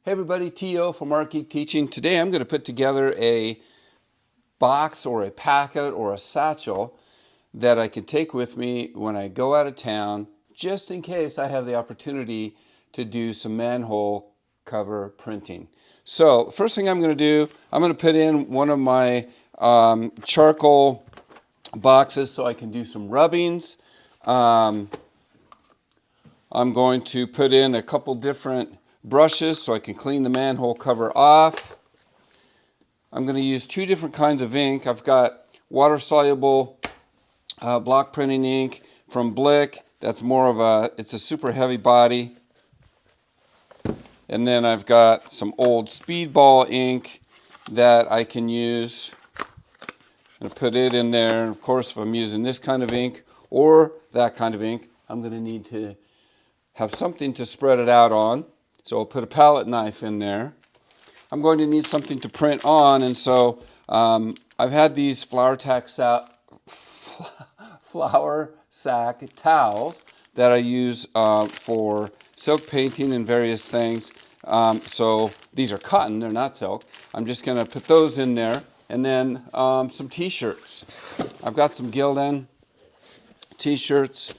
Hey everybody, T.O. from Art Geek Teaching. Today I'm going to put together a box or a packet or a satchel that I can take with me when I go out of town, just in case I have the opportunity to do some manhole cover printing. So first thing I'm going to do, I'm going to put in one of my charcoal boxes so I can do some rubbings. I'm going to put in a couple different brushes so I can clean the manhole cover off. I'm going to use two different kinds of ink. I've got water-soluble block printing ink from Blick. That's more of it's a super heavy body. And then I've got some old Speedball ink that I can use. I'm going to put it in there. And of course, if I'm using this kind of ink or that kind of ink, I'm going to need to have something to spread it out on. So I'll put a palette knife in there. I'm going to need something to print on, and so I've had these flour sack towels that I use for silk painting and various things. So these are cotton, they're not silk. I'm just going to put those in there, and then some t-shirts. I've got some Gildan t-shirts.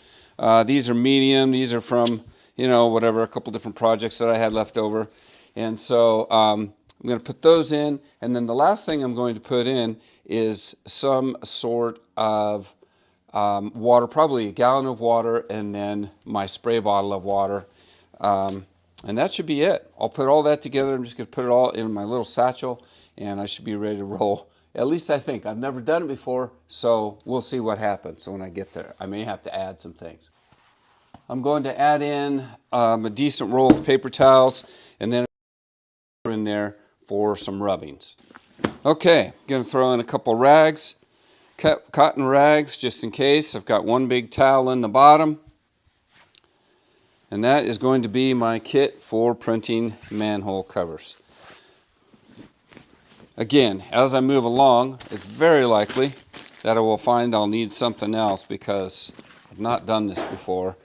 These are medium. These are from, whatever, a couple different projects that I had left over. And so I'm going to put those in. And then the last thing I'm going to put in is some sort of water, probably a gallon of water, and then my spray bottle of water. And that should be it. I'll put all that together. I'm just going to put it all in my little satchel, and I should be ready to roll. At least I think. I've never done it before, so we'll see what happens when I get there. I may have to add some things. I'm going to add in a decent roll of paper towels, and then in there for some rubbings. Okay, I'm going to throw in a couple rags, cotton rags, just in case. I've got one big towel in the bottom, and that is going to be my kit for printing manhole covers. Again, as I move along, it's very likely that I will find I'll need something else because I've not done this before.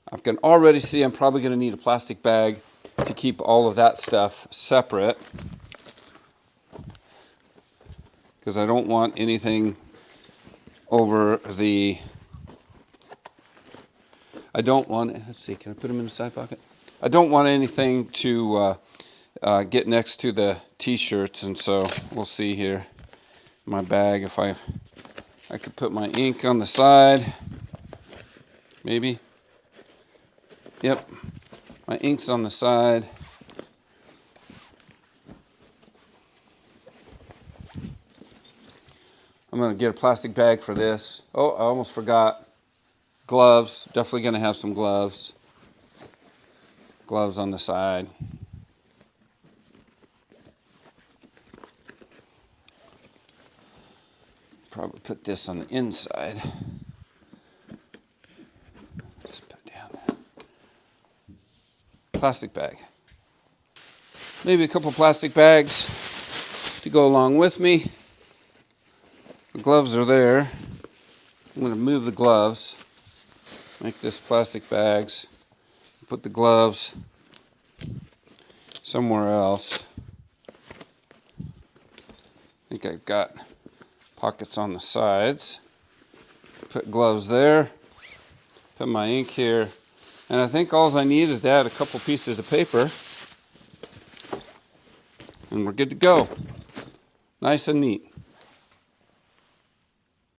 I can already see I'm probably going to need a plastic bag to keep all of that stuff separate, because I don't want anything over the... let's see, can I put them in the side pocket? I don't want anything to get next to the t-shirts, and so we'll see here in my bag if I could put my ink on the side, maybe. Yep, my ink's on the side. I'm going to get a plastic bag for this. Oh, I almost forgot. Gloves, definitely going to have some gloves. Gloves on the side. Probably put this on the inside. Just put it down there. Plastic bag. Maybe a couple plastic bags to go along with me. The gloves are there. I'm going to move the gloves. Make this plastic bags. Put the gloves somewhere else. I think I've got pockets on the sides. Put gloves there. Put my ink here. And I think all I need is to add a couple pieces of paper. And we're good to go. Nice and neat.